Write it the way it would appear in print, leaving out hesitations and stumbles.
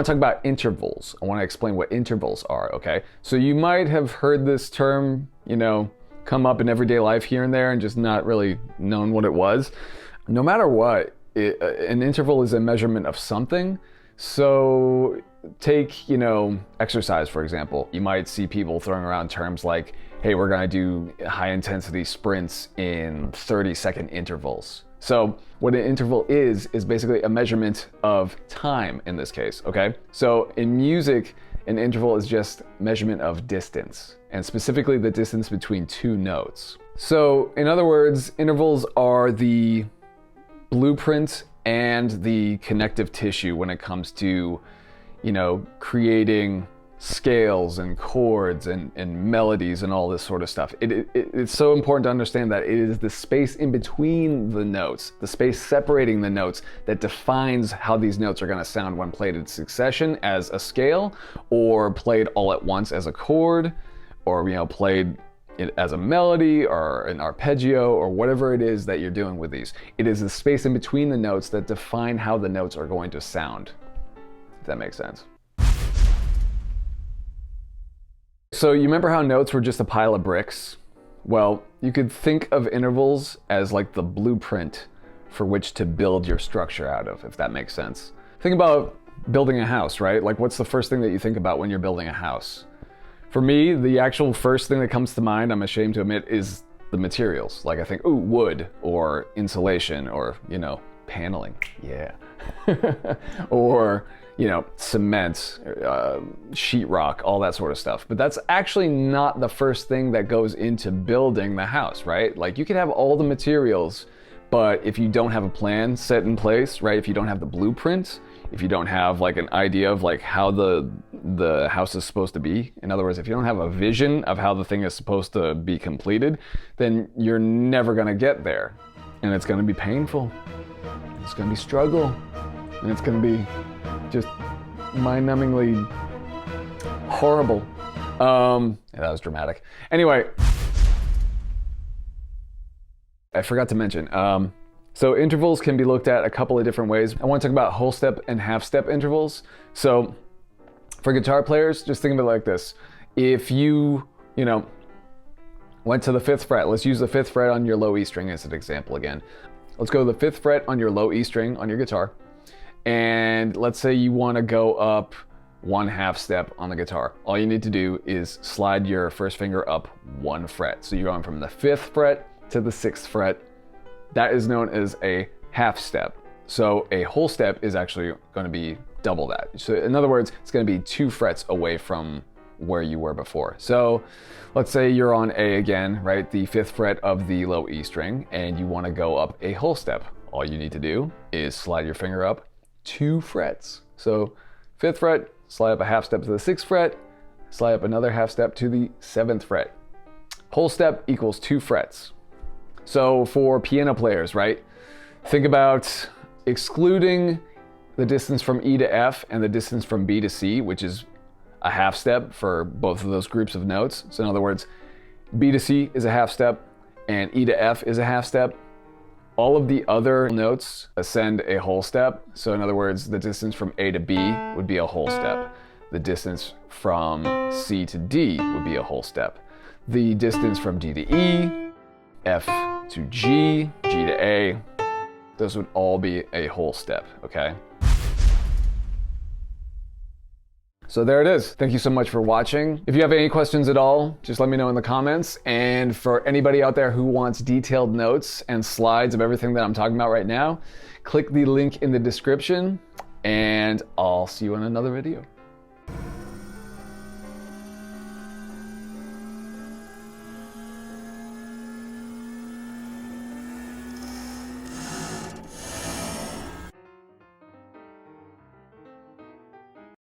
want to talk about intervals. I want to explain what intervals are, okay? So you might have heard this term, come up in everyday life here and there and just not really known what it was. No matter what, an interval is a measurement of something. So take, exercise, for example. You might see people throwing around terms like, hey, we're gonna do high intensity sprints in 30-second intervals. So what an interval is basically a measurement of time in this case, okay? So in music, an interval is just measurement of distance, and specifically the distance between two notes. So in other words, intervals are the blueprint and the connective tissue when it comes to, creating scales and chords and melodies and all this sort of stuff. It's so important to understand that it is the space in between the notes, the space separating the notes, that defines how these notes are going to sound when played in succession as a scale, or played all at once as a chord, or played as a melody or an arpeggio or whatever it is that you're doing with these. It is the space in between the notes that define how the notes are going to sound, if that makes sense. So you remember how notes were just a pile of bricks? Well, you could think of intervals as like the blueprint for which to build your structure out of, if that makes sense. Think about building a house, right? Like, what's the first thing that you think about when you're building a house? For me, the actual first thing that comes to mind, I'm ashamed to admit, is the materials. Like, I think, ooh, wood, or insulation, or, paneling, yeah. Or, cement, sheetrock, all that sort of stuff. But that's actually not the first thing that goes into building the house, right? Like, you could have all the materials, but if you don't have a plan set in place, right? If you don't have the blueprint, if you don't have like an idea of like how the house is supposed to be, in other words, if you don't have a vision of how the thing is supposed to be completed, then you're never gonna get there. And it's gonna be painful. It's gonna be struggle. And it's gonna be just mind-numbingly horrible. Yeah, that was dramatic. Anyway, I forgot to mention, so intervals can be looked at a couple of different ways. I want to talk about whole step and half step intervals. So for guitar players, just think of it like this. If you, went to the 5th fret, let's use the 5th fret on your low E string as an example again. Let's go to the 5th fret on your low E string on your guitar. And let's say you want to go up 1/2 step on the guitar. All you need to do is slide your first finger up 1 fret. So you're going from the 5th fret to the 6th fret. That is known as a half step. So a whole step is actually going to be double that. So in other words, it's going to be 2 frets away from where you were before. So let's say you're on A again, right? The 5th fret of the low E string, and you want to go up a whole step. All you need to do is slide your finger up 2 frets. So 5th fret, slide up a half step to the 6th fret, slide up another half step to the 7th fret. Whole step equals 2 frets. So for piano players, right? Think about excluding the distance from E to F and the distance from B to C, which is a half step for both of those groups of notes. So in other words, B to C is a half step and E to F is a half step. All of the other notes ascend a whole step. So in other words, the distance from A to B would be a whole step. The distance from C to D would be a whole step. The distance from D to E, F to G, G to A, those would all be a whole step, okay? So there it is. Thank you so much for watching. If you have any questions at all, just let me know in the comments. And for anybody out there who wants detailed notes and slides of everything that I'm talking about right now, click the link in the description and I'll see you in another video.